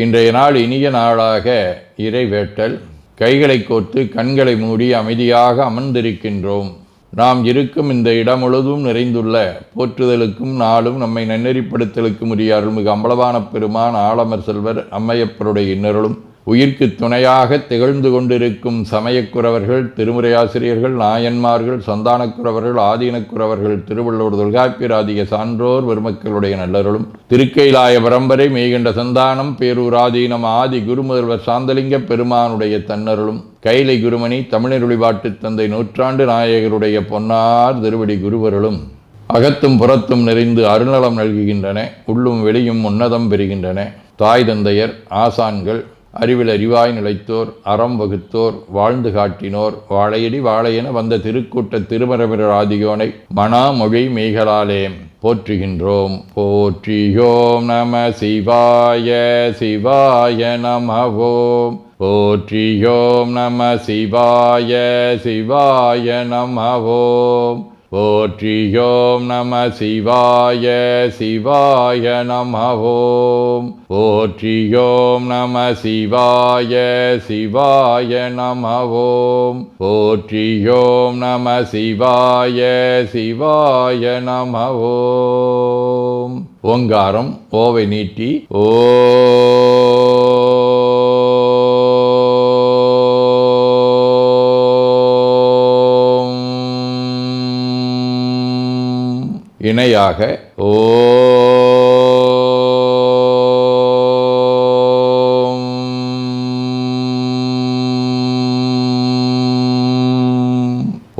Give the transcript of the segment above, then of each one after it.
இன்றைய நாள் இனிய நாளாக இறைவேட்டல். கைகளை கோர்த்து கண்களை மூடி அமைதியாக அமர்ந்திருக்கின்றோம். நாம் இருக்கும் இந்த இடம் முழுதும் நிறைந்துள்ள போற்றுதலுக்கும் நாளும் நம்மை நன்னெறிப்படுத்தலுக்கும் உரிய அருள்மிகு அம்பலவான பெருமான் ஆலமர் செல்வர் அம்மையப்பருடைய இன்னருளும் உயிர்க்கு துணையாக திகழ்ந்து கொண்டிருக்கும் சமயக்குறவர்கள், திருமுறையாசிரியர்கள், நாயன்மார்கள், சந்தானக்குறவர்கள், ஆதீனக்குறவர்கள், திருவள்ளுவர் தொல்காப்பியராதிய சான்றோர் பெருமக்களுடைய நல்லருளும் திருக்கைலாய பரம்பரை மெய்கண்ட சந்தானம் பேரூராதீனம் ஆதி குருமுதல்வர் சாந்தலிங்க பெருமானுடைய தன்னருளும் கைலை குருமணி தமிழருளிபாட்டு தந்தை நூற்றாண்டு நாயகருடைய பொன்னார் திருவடி குருவருளும் அகத்தும் புறத்தும் நிறைந்து அருநலம் நல்குகின்றன. உள்ளும் வெளியும் உன்னதம் பெறுகின்றன. தாய் தந்தையர், ஆசான்கள், அறிவில் அறிவாய் நிலைத்தோர், அறம் வகுத்தோர், வாழ்ந்து காட்டினோர், வாழையடி வாழையென வந்த திருக்கூட்ட திருமரபிரர் ஆதியோனை மணாமொழி மெய்களாலே போற்றுகின்றோம். போற்றியோம் நம சிவாய சிவாய நமவோம். போற்றியோம் நம சிவாய சிவாய நமவோம். போற்றியோம் நம சிவாய சிவாய நமவோம். போற்றியோம் நம சிவாய சிவாய நமவோம். போற்றியோம் நம சிவாய சிவாய நமவோம். ஓங்காரம் ஓவை நீட்டி ஓ இணையாக ஓம்.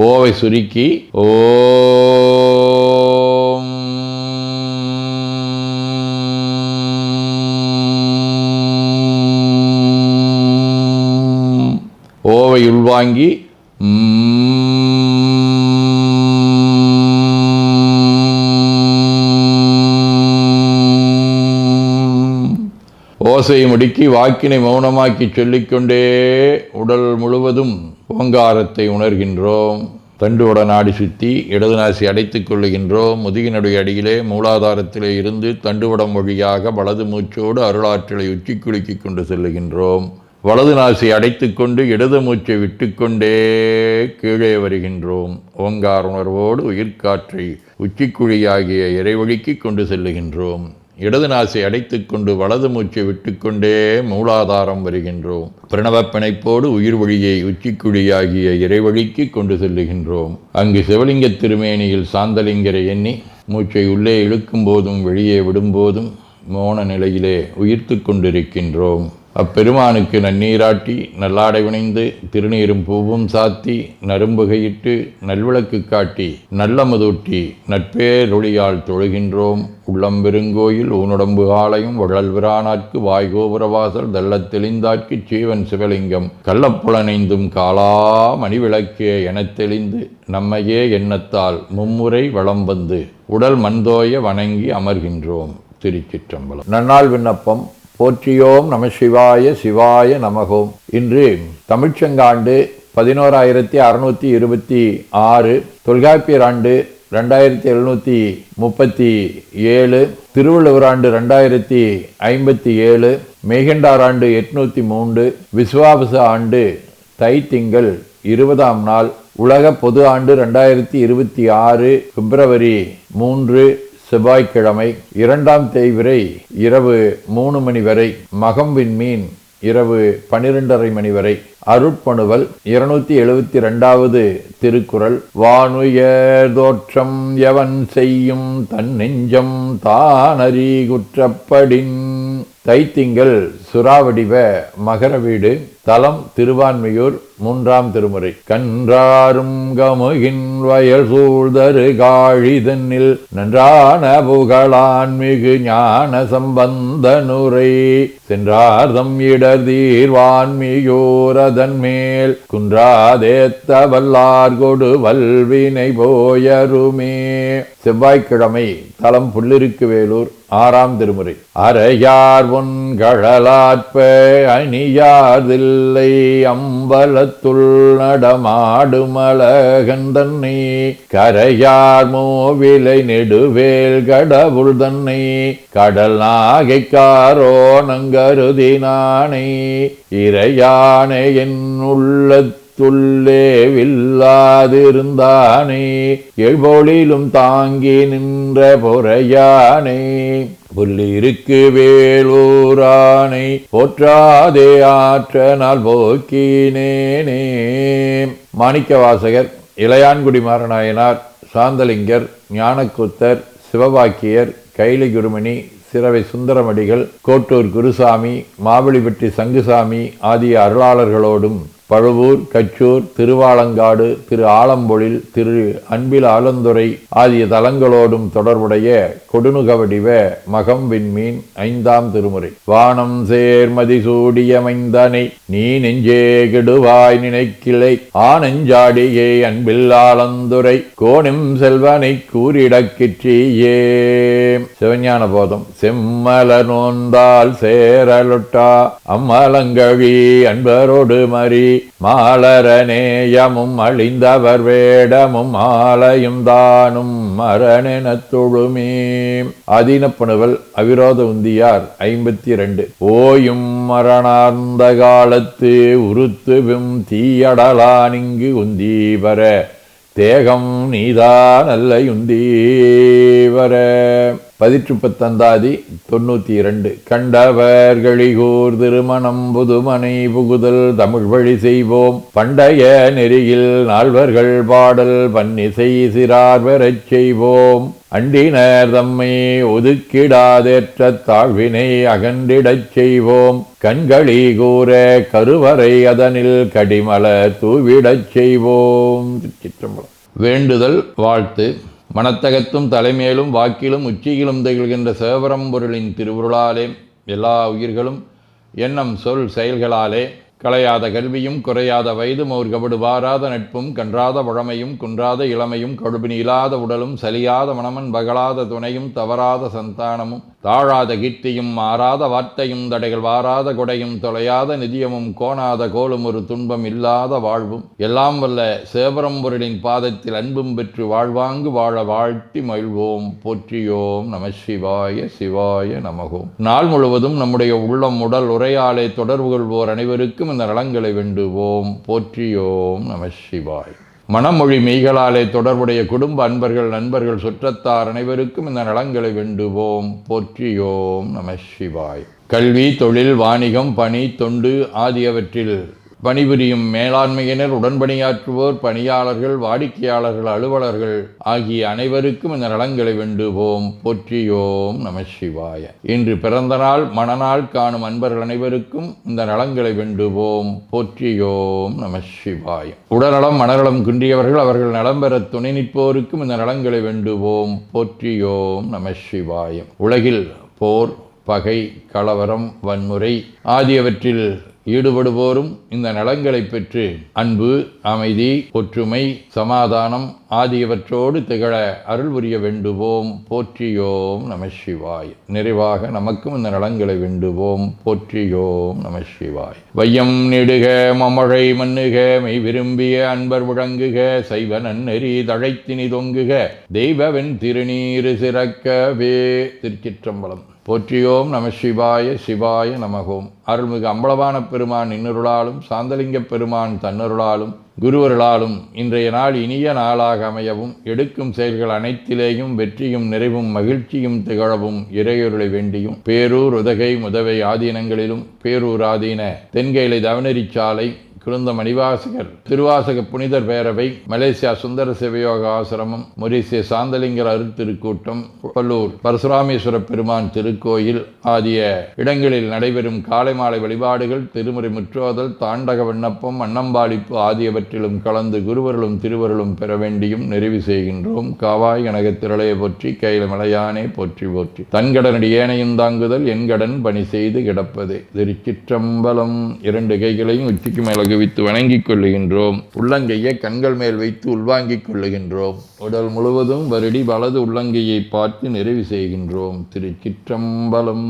ஓவை சுருக்கி ஓம். ஓவை உள்வாங்கி ஓசையை முடுக்கி வாக்கினை மௌனமாக்கி சொல்லிக்கொண்டே உடல் முழுவதும் ஓங்காரத்தை உணர்கின்றோம். தண்டுவட நாடி சுற்றி இடது நாசி அடைத்துக் கொள்ளுகின்றோம். முதுகினுடைய அடியிலே மூலாதாரத்திலே இருந்து தண்டுவடம் வழியாக வலது மூச்சோடு அருளாற்றலை உச்சி குலுக்கி கொண்டு செல்லுகின்றோம். வலது நாசி அடைத்து கொண்டு இடது மூச்சை விட்டுக்கொண்டே கீழே வருகின்றோம். ஓங்கார உணர்வோடு உயிர்காற்றை உச்சிக்குழியாகிய இறைவழிக்கு கொண்டு செல்லுகின்றோம். இடது நாசை அடைத்து கொண்டு வலது மூச்சை விட்டுக்கொண்டே மூலாதாரம் வருகின்றோம். பிரணவ பிணைப்போடு உயிர் வழியை உச்சிக்குழியாகிய இறைவழிக்கு கொண்டு செல்லுகின்றோம். அங்கு சிவலிங்க திருமேனியில் சாந்தலிங்கரை எண்ணி மூச்சை உள்ளே இழுக்கும் போதும் வெளியே விடும்போதும் மோன நிலையிலே உயிர்த்து கொண்டிருக்கின்றோம். அப்பெருமானுக்கு நன்னீராட்டி நல்லாடை வினைந்து திருநீரும் பூவும் சாத்தி நரும்புகையிட்டு நல்விளக்கு காட்டி நல்லமுதூட்டி நட்பேரொளியால் தொழுகின்றோம். உள்ளம்பெருங்கோயில் ஊனுடம்பு ஆலயம் வள்ளல் விரானாற்கு வாய்கோபுரவாசல் தெள்ளத் தெளிந்தாற்கு சீவன் சிவலிங்கம் கள்ளப்புலனைந்தும் காலா மணிவிளக்கே எனத் தெளிந்து நம்மையே எண்ணத்தால் மும்முறை வளம் வந்து உடல் மண்தோய வணங்கி அமர்கின்றோம். திருச்சிற்றம்பலம். நன்னாள் விண்ணப்பம். போற்றியோம் நம சிவாய சிவாய நமகோம். இன்று தமிழ்ச்சங்காண்டு 11626, தொல்காப்பியர் ஆண்டு 2737, திருவள்ளுவர் ஆண்டு 2057, மெய்கண்டார் ஆண்டு 803, விசுவாவச ஆண்டு தை திங்கள் 20ஆம் நாள், உலக பொது ஆண்டு 2026 பிப்ரவரி 3 செவ்வாய்க்கிழமை, 2ஆம் தேய்விரை இரவு 3 மணி வரை, மகம் விண்மீன் இரவு 12:30 மணி வரை. அருட்பணுவல் 272வது திருக்குறள். வானுயர் தோற்றம் எவன் செய்யும் தன் நெஞ்சம் தானறி குற்றப்படின். தைத்திங்கள் சுறாவடிவ மகர வீடு. தலம் திருவான்மையூர். 3ஆம் திருமுறை. கன்றாரும் கமுகின் வயல் சூழ்தரு காழிதன்னில் நன்றான புகழான் மிகு ஞான சம்பந்தனுரை சென்றார்தம் இடர் தீர்வான்மியோரதன் மேல் குன்றாதேத்த வல்லார் கொடு வல்வினை போயருமே. செவ்வாய்க்கிழமை. தலம் புள்ளிருக்கு வேலூர். 6ஆம் திருமுறை. அறையார் ஒன் கழலாற்ப அணியார்தில் தில்லை அம்பலத்துள் நடமாடுமலகன் தன்னை கரையார் மூவிலை நெடுவேல் கடவுள் தன்னை கடல் நாகைக்காரோ நங்கருதினானை இறையானை என் உள்ளத்துள்ளே வில்லாதிருந்தானே எழுபொழிலும் தாங்கி நின்ற பொறையானே புல்லிருக்கு வேலூரானை போற்றாதே ஆற்றனால் போக்கினேனே. மாணிக்கவாசகர், இளையான்குடி மாறநாயனார், சாந்தலிங்கர், ஞானக்கூத்தர், சிவபாக்கியர், கைலை குருமணி, சிரவை சுந்தரமடிகள், கோட்டூர் குருசாமி, மாவெளிப்பட்டி சங்குசாமி ஆகிய அருளாளர்களோடும் பழுவூர், கச்சூர், திருவாலங்காடு, திரு ஆலம்பொழில், திரு அன்பில் ஆலந்துறை ஆகிய தலங்களோடும் தொடர்புடைய கொடுநுகவடிவ மகம் விண்மீன் 5ஆம் திருமுறை. வானம் சேர்மதி சூடியமைந்தனை நீ நெஞ்சே கெடுவாய் நினைக்கிளை நெஞ்சாடியே அன்பில் ஆலந்துறை கோணம் செல்வனை கூறிடக்கிற்றியே. சிவஞான போதம். செம்மல நோந்தால் சேரலொட்டா அம்மலங்கழி அன்பரோடு மறி மாலர நேயமும் அழிந்தவர் வேடமும் ஆலயம் தானும் மரணெனத் தொழுமே. ஆதீனப்பணுவல் அவிரோத உந்தியார் 52. ஓயும் மரணார்ந்த காலத்து உருத்துவும் தீயடலானிங்கு உந்தீவர தேகம் நீதான் அல்ல உந்தீவர. 18 கண்டவர்களிகூர் திருமணம் புதுமனை புகுதல் தமிழ் வழி செய்வோம் பண்டைய நெறியில் நால்வர்கள் பாடல் பன்னிசை சிறார் பெறச் செய்வோம் அண்டினர் தம்மை ஒதுக்கிடாதேற்ற தாழ்வினை அகன்றிடச் செய்வோம் கண்களி கூற கருவறை அதனில் கடிமலர் தூவிடச் செய்வோம். வேண்டுதல் வாழ்த்து. மனத்தகத்தும் தலைமையிலும் வாக்கிலும் உச்சியிலும் திகழ்கின்ற சிவபரம்பொருளின் திருவுருளாலே எல்லா உயிர்களும் எண்ணம் சொல் செயல்களாலே களையாத கல்வியும் குறையாத வயதும் ஒரு கபடு வாராத நட்பும் கன்றாத பழமையும் குன்றாத இளமையும் கடுபினி இல்லாத உடலும் சலியாத மனமன் பகலாத துணையும் தவறாத சந்தானமும் தாழாத கீர்த்தியும் மாறாத வார்த்தையும் தடைகள் வாராத கொடையும் தொலையாத நிதியமும் கோணாத கோலும் ஒரு துன்பம் இல்லாத வாழ்வும் எல்லாம் வல்ல சிவபரம்பொருளின் பாதத்தில் அன்பும் பெற்று வாழ்வாங்கு வாழ வாழ்த்தி மகிழ்வோம். போற்றியோம் நம சிவாய சிவாய நமகோம். நாள் முழுவதும் நம்முடைய உள்ளம் உடல் உரையாலே தொடர்பு கொள்வோர் அனைவருக்கும் இந்த நலங்களை வேண்டுவோம். போற்றியோம் நம சிவாய். மனமொழி மெய்களாலே தொடர்புடைய குடும்ப அன்பர்கள் நண்பர்கள் சுற்றத்தார் அனைவருக்கும் இந்த நலங்களை வேண்டுவோம். போற்றியோம் நம சிவாய். கல்வி, தொழில், வாணிகம், பணி, தொண்டு ஆகியவற்றில் பணிபுரியும் மேலாண்மையினர், உடன்பணியாற்றுவோர், பணியாளர்கள், வாடிக்கையாளர்கள், அலுவலர்கள் ஆகிய அனைவருக்கும் இந்த நலங்களை வேண்டுவோம். போற்றியோம் நம சிவாய. இன்று பிறந்த நாள் மணநாள் காணும் அன்பர்கள் அனைவருக்கும் இந்த நலங்களை வேண்டுவோம். போற்றியோம் நம சிவாய. உடல்நலம் மனநலம் குன்றியவர்கள் அவர்கள் நலம் பெற துணை நிற்போருக்கும் இந்த நலங்களை வேண்டுவோம். போற்றியோம் நம சிவாய. உலகில் போர், பகை, கலவரம், வன்முறை ஆகியவற்றில் ஈடுபடுவோரும் இந்த நலங்களை பெற்று அன்பு, அமைதி, ஒற்றுமை, சமாதானம் ஆகியவற்றோடு திகழ அருள் புரிய வேண்டுவோம். போற்றியோம் நம சிவாய். நிறைவாக நமக்கும் இந்த நலங்களை வேண்டுவோம். போற்றியோம் நம சிவாய். வையம் நெடுக மமழை மண்ணுக மெய் விரும்பிய அன்பர் முழங்குக சைவ நன்னெறி தழைத்தினி தொங்குக தெய்வவென் திருநீரு சிறக்கவே. திருச்சிற்றம்பலம். போற்றியோம் நம சிவாய சிவாய நமகோம். அருள்மிகு அம்பலவான பெருமான் இன்னருளாலும் சாந்தலிங்க பெருமான் தன்னருளாலும் குருவருளாலும் இன்றைய நாள் இனிய நாளாக அமையவும் எடுக்கும் செயல்கள் அனைத்திலேயும் வெற்றியும் நிறைவும் மகிழ்ச்சியும் திகழவும் இறையொருளை வேண்டியும் பேரூர் உதகை முதவை ஆதீனங்களிலும் பேரூர் ஆதீன தென்கேலை தவனரிச்சாலை குருந்த மணிவாசகர் திருவாசக புனிதர் பேரவை மலேசியா சுந்தர சிவயோக ஆசிரமம் மொரீசிய சாந்தலிங்கர் அருட்திருக்கூட்டம் பல்லூர் பரசுராமேஸ்வர பெருமான் திருக்கோயில் ஆகிய இடங்களில் நடைபெறும் காலை மாலை வழிபாடுகள் திருமுறை முற்றோதல் தாண்டக விண்ணப்பம் அன்னம்பாளிப்பு ஆகியவற்றிலும் கலந்து குருவர்களும் திருவருளும் பெற வேண்டியும் நிறைவு செய்கின்றோம். காவாய் கனகத் திரளையை போற்றி கையில மலையானே போற்றி போற்றி தன்கடனடி ஏனையும் தாங்குதல் என்கடன் பணி செய்து கிடப்பதே. திருச்சிற்றம்பலம். 2 கைகளையும் உச்சிக்கு மேல குவித்து வணங்கிக் கொள்ளுகின்றோம். உள்ளங்கையை கண்கள் மேல் வைத்து உள்வாங்கிக் கொள்ளுகின்றோம். உடல் முழுவதும் வருடி வலது உள்ளங்கையை பார்த்து நிறைவு செய்கின்றோம். திருச்சிற்றம்பலம்.